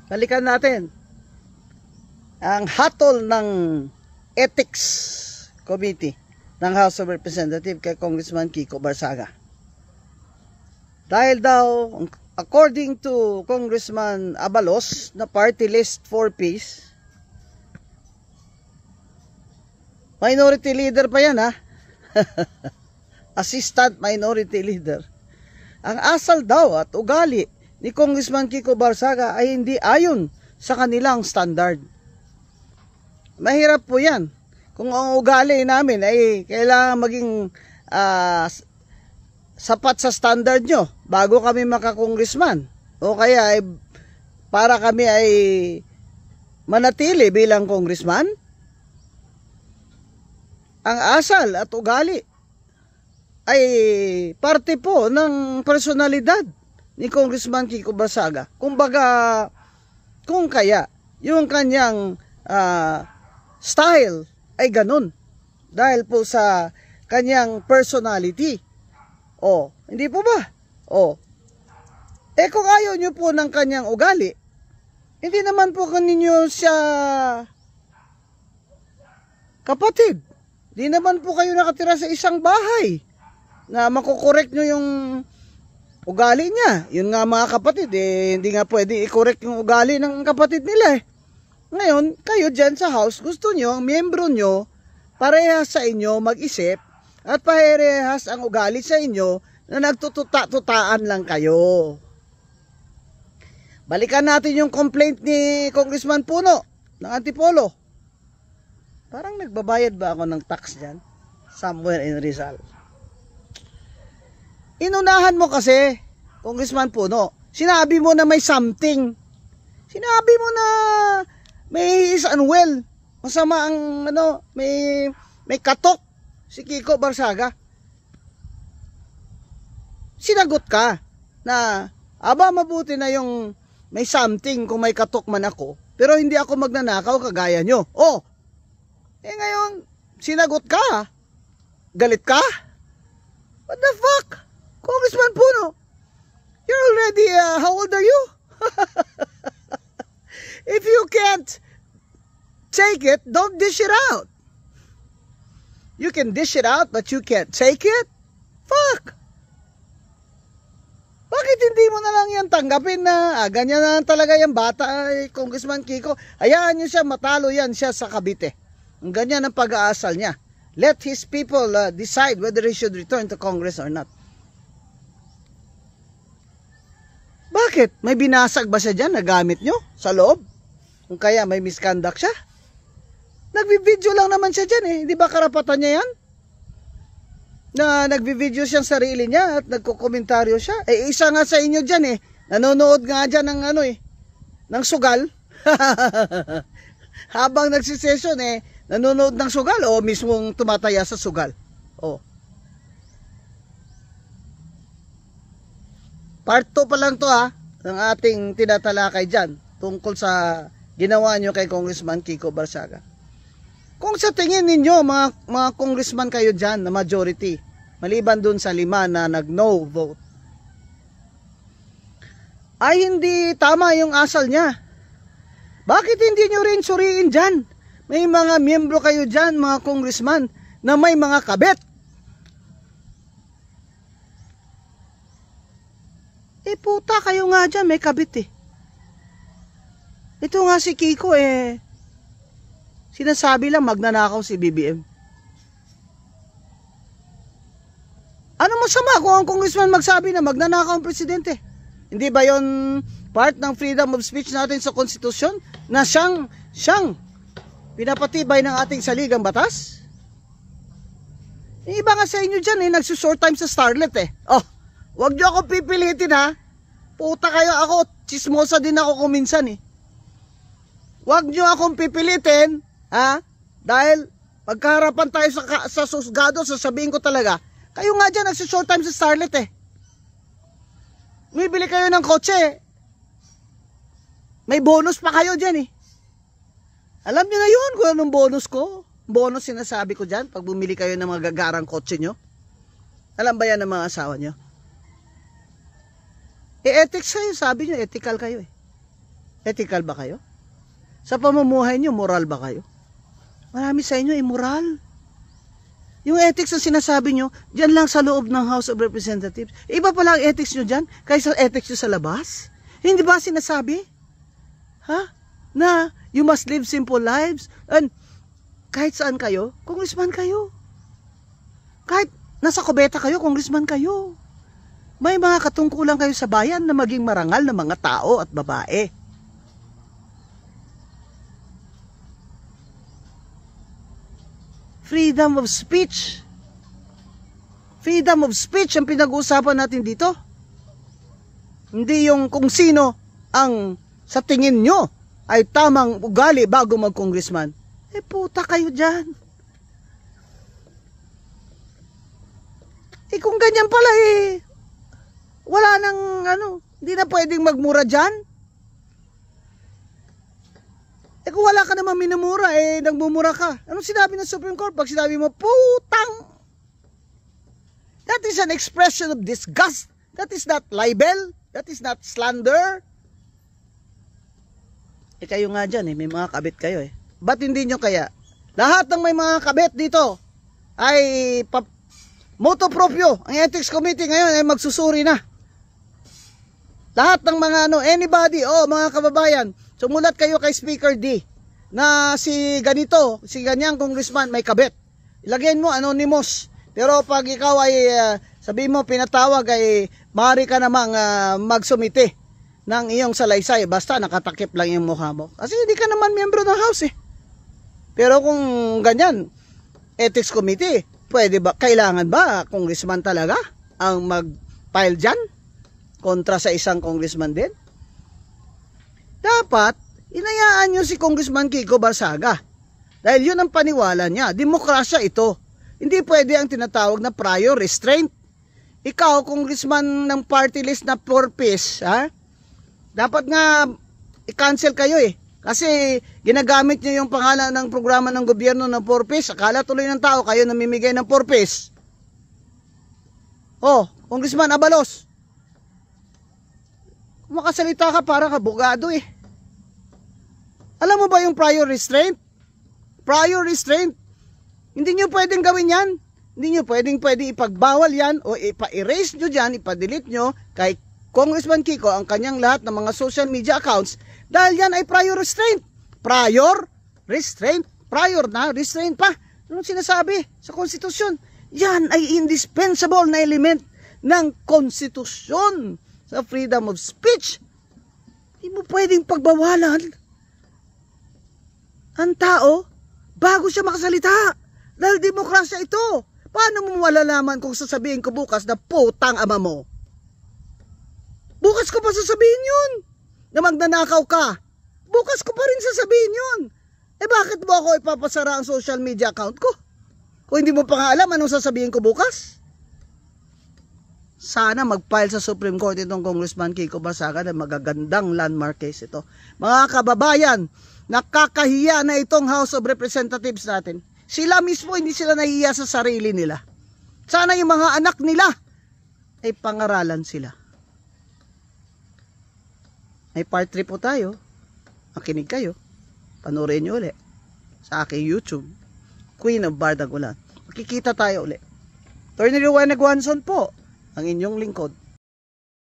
Balikan natin ang hatol ng Ethics Committee ng House of Representatives kay Congressman Kiko Barsaga. Dahil daw, according to Congressman Abalos, na party list 4Ps, minority leader pa yan, ha? Assistant minority leader. Ang asal daw at ugali ni Congressman Kiko Barsaga ay hindi ayon sa kanilang standard. Mahirap po yan. Kung ang ugali namin ay kailangan maging sapat sa standard nyo bago kami makakongressman. O kaya ay para kami ay manatili bilang congressman. Ang asal at ugali ay parte po ng personalidad ni Congressman Kiko Barsaga. Kumbaga, kung kaya, yung kanyang style ay ganun. Dahil po sa kanyang personality. O, hindi po ba? O, kung ayaw nyo po ng kanyang ugali, hindi naman po kaninyo siya kapatid. Di naman po kayo nakatira sa isang bahay na makukorek nyo yung ugali niya. Yun nga mga kapatid, hindi nga pwede i-correct yung ugali ng kapatid nila. Ngayon, kayo dyan sa house, gusto nyo, ang miyembro nyo, parehas sa inyo mag-isip at parehas ang ugali sa inyo na nagtututa-tutaan lang kayo. Balikan natin yung complaint ni Congressman Puno ng Antipolo. Parang nagbabayad ba ako ng tax dyan? Somewhere in Rizal. Inunahan mo kasi, Congressman Puno. Sinabi mo na may something. Sinabi mo na may is unwell. Masama ang may katok si Kiko Barsaga. Sinagot ka na mabuti na yung may something kung may katok man ako, pero hindi ako magnanakaw kagaya nyo. Ngayon, sinagot ka. Galit ka? What the fuck? Congressman Puno, you're already, how old are you? If you can't take it, don't dish it out. You can dish it out, but you can't take it? Fuck! Bakit hindi mo na lang yan tanggapin na ganyan na talaga yung bata, Congressman Kiko? Hayaan nyo siya, matalo yan siya sa Cavite. Ang ganyan ang pag-aasal niya. Let his people decide whether he should return to Congress or not. Bakit? May binasag ba siya dyan na gamit nyo sa loob? Kung kaya may misconduct siya? Nagbi-video lang naman siya dyan Hindi ba karapatan niya yan? Na nagbi-video siyang sarili niya at nagkokomentaryo siya. Isa nga sa inyo dyan nanonood nga dyan ng ng sugal. Habang nagsisesyon nanonood ng sugal o mismong tumataya sa sugal. Part 2 pa lang to ng ating tinatalakay dyan tungkol sa ginawa nyo kay Congressman Kiko Barsaga. Kung sa tingin ninyo mga congressman kayo dyan na majority, maliban dun sa 5 na nag-no vote, ay hindi tama yung asal niya. Bakit hindi nyo rin suriin dyan? May mga miyembro kayo dyan, mga congressman, na may mga kabet. Puta kayo nga dyan, may kabit Ito nga si Kiko sinasabi lang magnanakaw si BBM. Ano masama kung ang congressman magsabi na magnanakaw ang presidente? Hindi ba yon part ng freedom of speech natin sa konstitusyon na siyang pinapatibay ng ating saligang batas? Yung iba nga sa inyo dyan nagsushort time sa Starlet wag nyo akong pipilitin Puta kayo, ako chismosa din ako kuminsan Wag nyo akong pipilitin dahil pagkaharapan tayo sa susgado, sasabihin ko talaga, kayo nga dyan nagsushort time sa Starlet Bumibili kayo ng kotse, may bonus pa kayo dyan Alam nyo na yun kung anong bonus ko. Bonus sinasabi ko dyan pag bumili kayo ng mga gagarang kotse nyo. Alam ba yan ng mga asawa nyo? Ethics kayo, sabi nyo, ethical kayo Ethical ba kayo? Sa pamumuhay nyo, moral ba kayo? Marami sa inyo immoral. Yung ethics na sinasabi nyo, dyan lang sa loob ng House of Representatives. Iba pala ang ethics nyo dyan, kaysa ethics nyo sa labas. Hindi ba sinasabi? Na you must live simple lives. And kahit saan kayo, congressman kayo. Kahit nasa kubeta kayo, congressman kayo. May mga katungkulan kayo sa bayan na maging marangal na mga tao at babae. Freedom of speech. Freedom of speech ang pinag-uusapan natin dito. Hindi yung kung sino ang sa tingin nyo ay tamang ugali bago mag-congressman. Puta kayo dyan. Kung ganyan pala wala nang hindi na pwedeng magmura dyan. Kung wala ka naman minumura, nagmumura ka. Anong sinabi ng Supreme Court? Pag sinabi mo, putang! That is an expression of disgust. That is not libel. That is not slander. Kayo nga dyan, may mga kabit kayo Ba't hindi nyo kaya? Lahat ng may mga kabit dito ay moto proprio. Ang Ethics Committee ngayon ay magsusuri na. Lahat ng mga anybody, mga kababayan, sumulat kayo kay Speaker D na si ganito, si ganyang congressman may kabit. Ilagyan mo anonymous. Pero pag ikaw ay sabi mo pinatawag ay maaari ka namang magsumite ng iyong salaysay basta nakatakip lang yung mukha mo. Kasi hindi ka naman miyembro ng House Pero kung ganyan, Ethics Committee, pwede ba, kailangan ba congressman talaga ang mag-file dyan kontra sa isang congressman din? Dapat, inayaan nyo si Congressman Kiko Barsaga. Dahil yun ang paniwala niya. Demokrasya ito. Hindi pwede ang tinatawag na prior restraint. Ikaw, congressman ng party list na purpose, dapat nga i-cancel kayo Kasi ginagamit nyo yung pangalan ng programa ng gobyerno ng purpose. Akala tuloy ng tao kayo namimigay ng purpose. Congressman Abalos. Makasalita ka para kabugado Alam mo ba yung prior restraint? Prior restraint. Hindi nyo pwedeng gawin yan. Hindi nyo pwedeng ipagbawal yan o ipa-erase nyo dyan, ipa-delete nyo kay Congressman Kiko ang kanyang lahat ng mga social media accounts dahil yan ay prior restraint. Prior restraint. Prior na, restraint pa. Anong sinasabi sa konstitusyon? Yan ay indispensable na element ng konstitusyon sa freedom of speech. Hindi mo pwedeng pagbawalan ang tao bago siya makasalita. Dahil demokrasya ito. Paano mo malalaman kung sasabihin ko bukas na putang ama mo? Bukas ko pa sasabihin yun. Na magnanakaw ka. Bukas ko pa rin sasabihin yun. Bakit mo ako ipapasara ang social media account ko? Kung hindi mo pa nga alam anong sasabihin ko bukas? Sana mag-file sa Supreme Court itong Congressman Kiko Barsaga na magagandang landmark case ito. Mga kababayan, nakakahiya na itong House of Representatives natin. Sila mismo hindi sila nahihiya sa sarili nila. Sana yung mga anak nila ay pangaralan sila. May part 3 po tayo. Makinig kayo. Panoorin nyo ulit sa aking YouTube. Queen of Bardagulan. Makikita tayo ulit. Attorney Rowena Guanzon po, ang inyong lingkod.